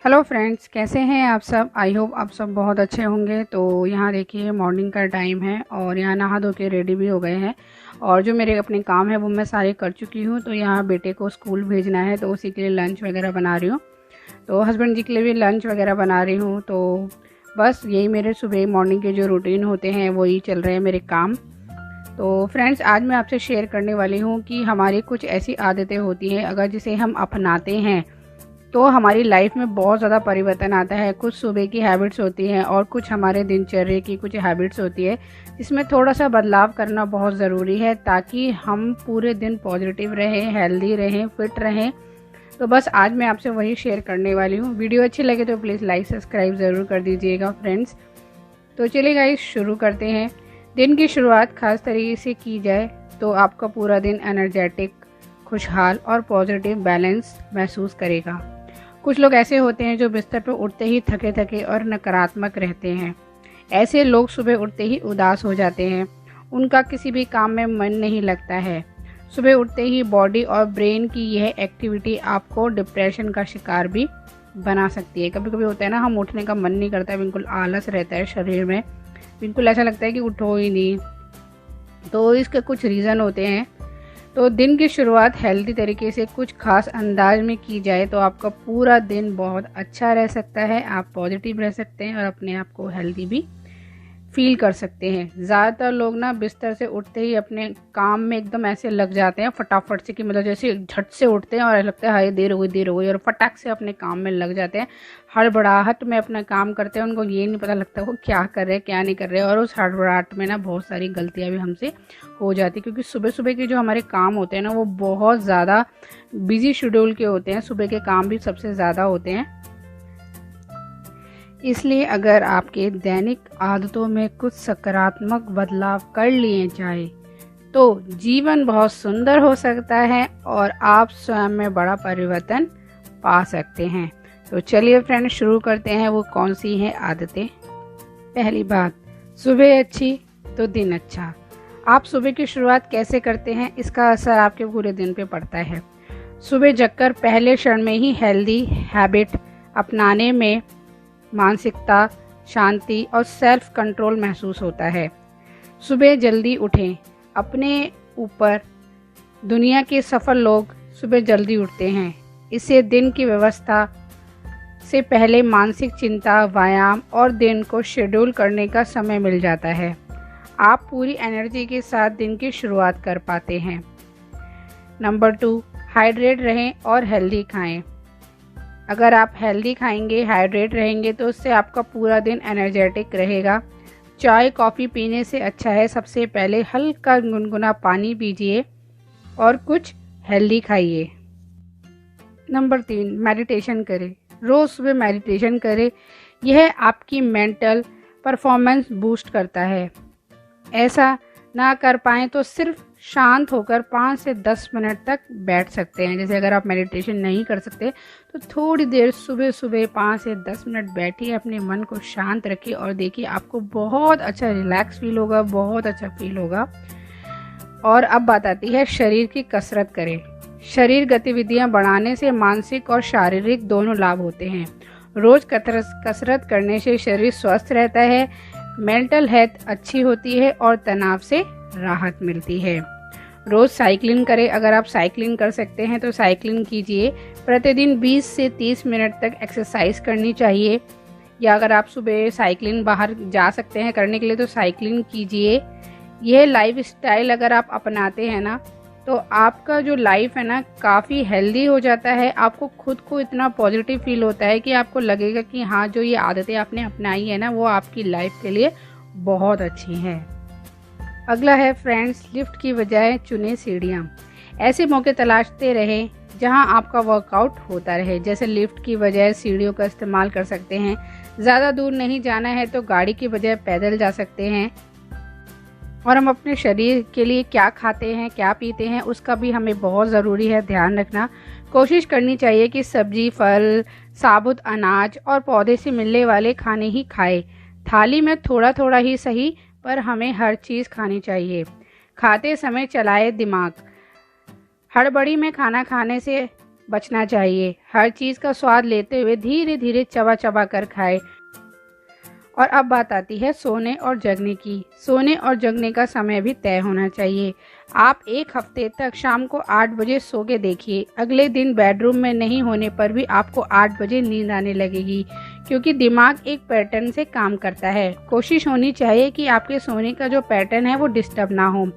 Hello friends, कैसे हैं आप सब। आई होप आप सब बहुत अच्छे होंगे। तो यहाँ देखिए मॉर्निंग का टाइम है और यहाँ नहा धो के रेडी भी हो गए हैं और जो मेरे अपने काम है वो मैं सारे कर चुकी हूँ। तो यहाँ बेटे को स्कूल भेजना है तो उसी के लिए लंच वगैरह बना रही हूँ। तो हस्बैंड जी के लिए भी लंच वगैरह बना रही हूँ। तो बस यही मेरे सुबह मॉर्निंग के जो रूटीन होते हैं वही चल रहे हैं मेरे काम। तो फ्रेंड्स, आज मैं आपसे शेयर करने वाली हूँ कि हमारी कुछ ऐसी आदतें होती हैं अगर जिसे हम अपनाते हैं तो हमारी लाइफ में बहुत ज़्यादा परिवर्तन आता है। कुछ सुबह की हैबिट्स होती हैं और कुछ हमारे दिनचर्या की कुछ हैबिट्स होती है जिसमें थोड़ा सा बदलाव करना बहुत ज़रूरी है ताकि हम पूरे दिन पॉजिटिव रहें, हेल्दी रहें, फिट रहें। तो बस आज मैं आपसे वही शेयर करने वाली हूँ। वीडियो अच्छी लगे तो प्लीज़ लाइक सब्सक्राइब ज़रूर कर दीजिएगा फ्रेंड्स। तो चलिए गाइस, शुरू करते हैं। दिन की शुरुआत खास तरीके से की जाए तो आपका पूरा दिन एनर्जेटिक, खुशहाल और पॉजिटिव बैलेंस महसूस करेगा। कुछ लोग ऐसे होते हैं जो बिस्तर पर उठते ही थके थके और नकारात्मक रहते हैं। ऐसे लोग सुबह उठते ही उदास हो जाते हैं, उनका किसी भी काम में मन नहीं लगता है। सुबह उठते ही बॉडी और ब्रेन की यह एक्टिविटी आपको डिप्रेशन का शिकार भी बना सकती है। कभी कभी होता है ना, हम उठने का मन नहीं करता है, बिल्कुल आलस रहता है शरीर में, बिल्कुल ऐसा लगता है कि उठो ही नहीं। तो इसके कुछ रीज़न होते हैं। तो दिन की शुरुआत हेल्दी तरीके से कुछ खास अंदाज में की जाए तो आपका पूरा दिन बहुत अच्छा रह सकता है। आप पॉजिटिव रह सकते हैं और अपने आप को हेल्दी भी फील कर सकते हैं। ज़्यादातर लोग ना बिस्तर से उठते ही अपने काम में एकदम ऐसे लग जाते हैं फटाफट से, कि मतलब जैसे झट से उठते हैं और लगता है हाय देर हो गई और फटाक से अपने काम में लग जाते हैं। हड़बड़ाहट में अपना काम करते हैं, उनको ये नहीं पता लगता वो क्या कर रहे हैं क्या नहीं कर रहे हैं। और उस हड़बड़ाहट में ना बहुत सारी गलतियाँ भी हमसे हो जाती, क्योंकि सुबह सुबह के जो हमारे काम होते हैं ना वो बहुत ज़्यादा बिजी शेड्यूल के होते हैं। सुबह के काम भी सबसे ज़्यादा होते हैं। इसलिए अगर आपके दैनिक आदतों में कुछ सकारात्मक बदलाव कर लिए जाए तो जीवन बहुत सुंदर हो सकता है और आप स्वयं में बड़ा परिवर्तन पा सकते हैं। तो चलिए फ्रेंड्स, शुरू करते हैं। वो कौन सी हैं आदतें। पहली बात, सुबह अच्छी तो दिन अच्छा। आप सुबह की शुरुआत कैसे करते हैं इसका असर आपके पूरे दिन पे पड़ता है। सुबह जगकर पहले क्षण में ही हेल्दी हैबिट अपनाने में मानसिकता, शांति और सेल्फ कंट्रोल महसूस होता है। सुबह जल्दी उठें। अपने ऊपर दुनिया के सफल लोग सुबह जल्दी उठते हैं। इससे दिन की व्यवस्था से पहले मानसिक चिंता, व्यायाम और दिन को शेड्यूल करने का समय मिल जाता है। आप पूरी एनर्जी के साथ दिन की शुरुआत कर पाते हैं। नंबर 2, हाइड्रेट रहें और हेल्दी खाएं। अगर आप हेल्दी खाएंगे, हाइड्रेट रहेंगे तो उससे आपका पूरा दिन एनर्जेटिक रहेगा। चाय कॉफ़ी पीने से अच्छा है सबसे पहले हल्का गुनगुना पानी पीजिए और कुछ हेल्दी खाइए। नंबर 3, मेडिटेशन करें। रोज़ सुबह मेडिटेशन करें। यह आपकी मेंटल परफॉर्मेंस बूस्ट करता है। ऐसा ना कर पाएँ तो सिर्फ शांत होकर 5 से 10 मिनट तक बैठ सकते हैं। जैसे अगर आप मेडिटेशन नहीं कर सकते तो थोड़ी देर सुबह सुबह 5 से 10 मिनट बैठिए, अपने मन को शांत रखिए और देखिए आपको बहुत अच्छा रिलैक्स फील होगा, बहुत अच्छा फील होगा। और अब बात आती है शरीर की कसरत करें। शरीर गतिविधियां बढ़ाने से मानसिक और शारीरिक दोनों लाभ होते हैं। रोज कसरत करने से शरीर स्वस्थ रहता है, मेंटल हेल्थ अच्छी होती है और तनाव से राहत मिलती है। रोज़ साइकिलिंग करें। अगर आप साइकिलिंग कर सकते हैं तो साइकिलिंग कीजिए। प्रतिदिन 20 से 30 मिनट तक एक्सरसाइज करनी चाहिए। या अगर आप सुबह साइकिलिंग बाहर जा सकते हैं करने के लिए तो साइकिलिंग कीजिए। यह लाइफस्टाइल अगर आप अपनाते हैं ना तो आपका जो लाइफ है ना काफ़ी हेल्दी हो जाता है। आपको खुद को इतना पॉजिटिव फील होता है कि आपको लगेगा कि हाँ, जो ये आदतें आपने अपनाई है ना वो आपकी लाइफ के लिए बहुत अच्छी हैं। अगला है फ्रेंड्स, लिफ्ट की बजाय चुने सीढ़ियाँ। ऐसे मौके तलाशते रहें जहां आपका वर्कआउट होता रहे। जैसे लिफ्ट की बजाय सीढ़ियों का इस्तेमाल कर सकते हैं। ज़्यादा दूर नहीं जाना है तो गाड़ी की बजाय पैदल जा सकते हैं। और हम अपने शरीर के लिए क्या खाते हैं, क्या पीते हैं, उसका भी हमें बहुत ज़रूरी है ध्यान रखना। कोशिश करनी चाहिए कि सब्जी, फल, साबुत अनाज और पौधे से मिलने वाले खाने ही खाएं। थाली में थोड़ा थोड़ा ही सही पर हमें हर चीज़ खानी चाहिए। खाते समय चलाए दिमाग। हड़बड़ी में खाना खाने से बचना चाहिए। हर चीज़ का स्वाद लेते हुए धीरे धीरे चबा चबा कर खाएं। और अब बात आती है सोने और जगने की। सोने और जगने का समय भी तय होना चाहिए। आप एक हफ्ते तक शाम को 8 बजे सो के देखिए, अगले दिन बेडरूम में नहीं होने पर भी आपको 8 बजे नींद आने लगेगी, क्योंकि दिमाग एक पैटर्न से काम करता है। कोशिश होनी चाहिए कि आपके सोने का जो पैटर्न है वो डिस्टर्ब ना हो।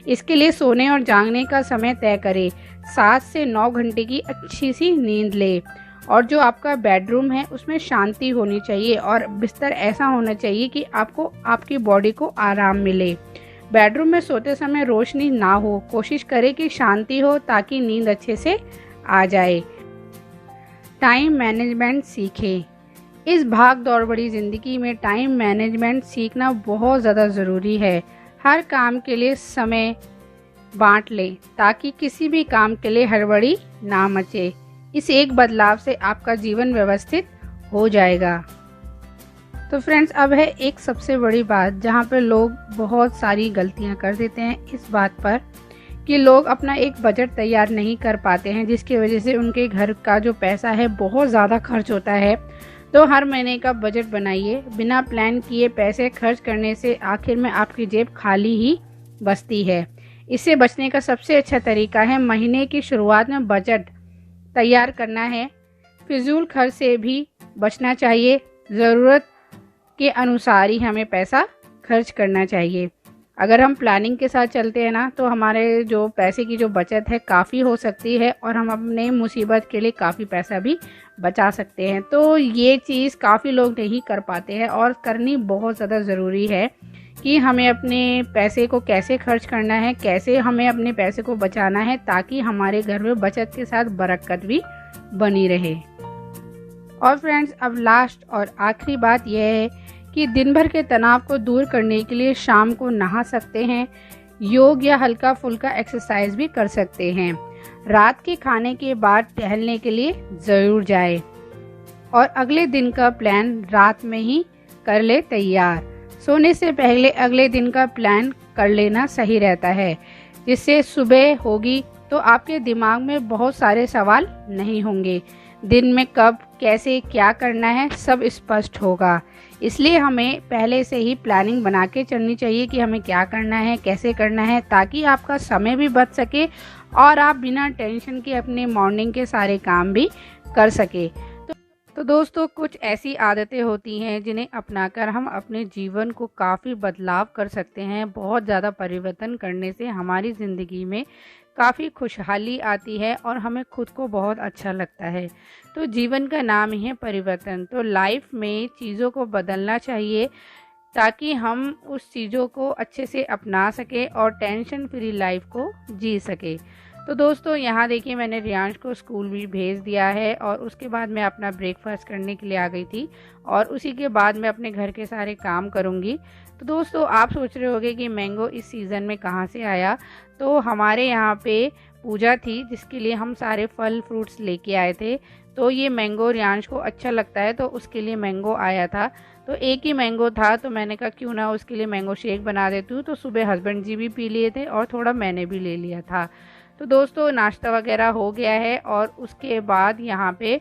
इसके लिए सोने और जागने का समय तय करें। 7 से 9 घंटे की अच्छी सी नींद लें। और जो आपका बेडरूम है उसमें शांति होनी चाहिए और बिस्तर ऐसा होना चाहिए कि आपको आपकी बॉडी को आराम मिले। बेडरूम में सोते समय रोशनी ना हो, कोशिश करें कि शांति हो ताकि नींद अच्छे से आ जाए। टाइम मैनेजमेंट सीखें। इस भाग दौड़ भरी ज़िंदगी में टाइम मैनेजमेंट सीखना बहुत ज़्यादा ज़रूरी है। हर काम के लिए समय बांट लें ताकि किसी भी काम के लिए हड़बड़ी ना मचे। इस एक बदलाव से आपका जीवन व्यवस्थित हो जाएगा। तो फ्रेंड्स, अब है एक सबसे बड़ी बात जहाँ पर लोग बहुत सारी गलतियाँ कर देते हैं, इस बात पर कि लोग अपना एक बजट तैयार नहीं कर पाते हैं, जिसकी वजह से उनके घर का जो पैसा है बहुत ज़्यादा खर्च होता है। तो हर महीने का बजट बनाइए। बिना प्लान किए पैसे खर्च करने से आखिर में आपकी जेब खाली ही बचती है। इससे बचने का सबसे अच्छा तरीका है महीने की शुरुआत में बजट तैयार करना है। फिजूल खर्च से भी बचना चाहिए। ज़रूरत के अनुसार ही हमें पैसा खर्च करना चाहिए। अगर हम प्लानिंग के साथ चलते हैं ना, तो हमारे जो पैसे की जो बचत है काफ़ी हो सकती है और हम अपने मुसीबत के लिए काफ़ी पैसा भी बचा सकते हैं। तो ये चीज़ काफ़ी लोग नहीं कर पाते हैं और करनी बहुत ज़्यादा ज़रूरी है कि हमें अपने पैसे को कैसे खर्च करना है, कैसे हमें अपने पैसे को बचाना है, ताकि हमारे घर में बचत के साथ बरकत भी बनी रहे। और फ्रेंड्स, अब लास्ट और आखिरी बात यह है कि दिन भर के तनाव को दूर करने के लिए शाम को नहा सकते हैं, योग या हल्का फुल्का एक्सरसाइज भी कर सकते हैं। रात के खाने के बाद टहलने के लिए ज़रूर जाएं और अगले दिन का प्लान रात में ही कर ले तैयार। सोने से पहले अगले दिन का प्लान कर लेना सही रहता है, जिससे सुबह होगी तो आपके दिमाग में बहुत सारे सवाल नहीं होंगे। दिन में कब, कैसे, क्या करना है सब स्पष्ट होगा। इसलिए हमें पहले से ही प्लानिंग बना के चलनी चाहिए कि हमें क्या करना है, कैसे करना है, ताकि आपका समय भी बच सके और आप बिना टेंशन के अपने मॉर्निंग के सारे काम भी कर सके। तो दोस्तों, कुछ ऐसी आदतें होती हैं जिन्हें अपनाकर हम अपने जीवन को काफ़ी बदलाव कर सकते हैं। बहुत ज़्यादा परिवर्तन करने से हमारी ज़िंदगी में काफ़ी खुशहाली आती है और हमें खुद को बहुत अच्छा लगता है। तो जीवन का नाम ही है परिवर्तन। तो लाइफ में चीज़ों को बदलना चाहिए ताकि हम उस चीज़ों को अच्छे से अपना सके और टेंशन फ्री लाइफ को जी सके। तो दोस्तों, यहाँ देखिए मैंने रियांश को स्कूल भी भेज दिया है और उसके बाद मैं अपना ब्रेकफास्ट करने के लिए आ गई थी और उसी के बाद मैं अपने घर के सारे काम करूँगी। तो दोस्तों, आप सोच रहे होंगे कि मैंगो इस सीज़न में कहाँ से आया। तो हमारे यहाँ पे पूजा थी जिसके लिए हम सारे फल फ्रूट्स लेके आए थे। तो ये मैंगो रियांश को अच्छा लगता है तो उसके लिए मैंगो आया था। तो एक ही मैंगो था तो मैंने कहा क्यों ना उसके लिए मैंगो शेक बना देती हूँ। तो सुबह हस्बैंड जी भी पी लिए थे और थोड़ा मैंने भी ले लिया था। तो दोस्तों, नाश्ता वगैरह हो गया है और उसके बाद यहाँ पे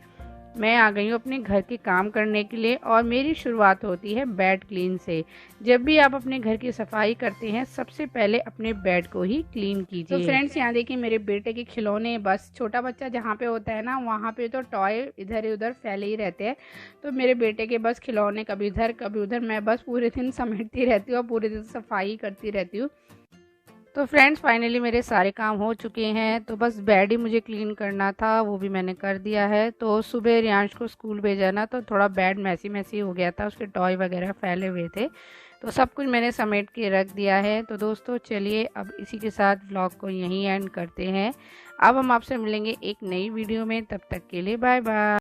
मैं आ गई हूँ अपने घर के काम करने के लिए और मेरी शुरुआत होती है बेड क्लीन से। जब भी आप अपने घर की सफाई करते हैं सबसे पहले अपने बेड को ही क्लीन कीजिए। तो फ्रेंड्स, यहाँ देखिए मेरे बेटे के खिलौने, बस छोटा बच्चा जहाँ पे होता है ना वहाँ पे तो टॉय इधर उधर फैले ही रहते हैं। तो मेरे बेटे के बस खिलौने कभी इधर कभी उधर, मैं बस पूरे दिन समेटती रहती हूँ और पूरे दिन सफाई करती रहती हूँ। तो फ्रेंड्स, फाइनली मेरे सारे काम हो चुके हैं। तो बस बेड ही मुझे क्लीन करना था, वो भी मैंने कर दिया है। तो सुबह रियांश को स्कूल भेजा ना, तो थोड़ा बेड मैसी हो गया था, उसके टॉय वगैरह फैले हुए थे। तो सब कुछ मैंने समेट के रख दिया है। तो दोस्तों चलिए अब इसी के साथ व्लॉग को यहीं एंड करते हैं। अब हम आपसे मिलेंगे एक नई वीडियो में, तब तक के लिए बाय बाय।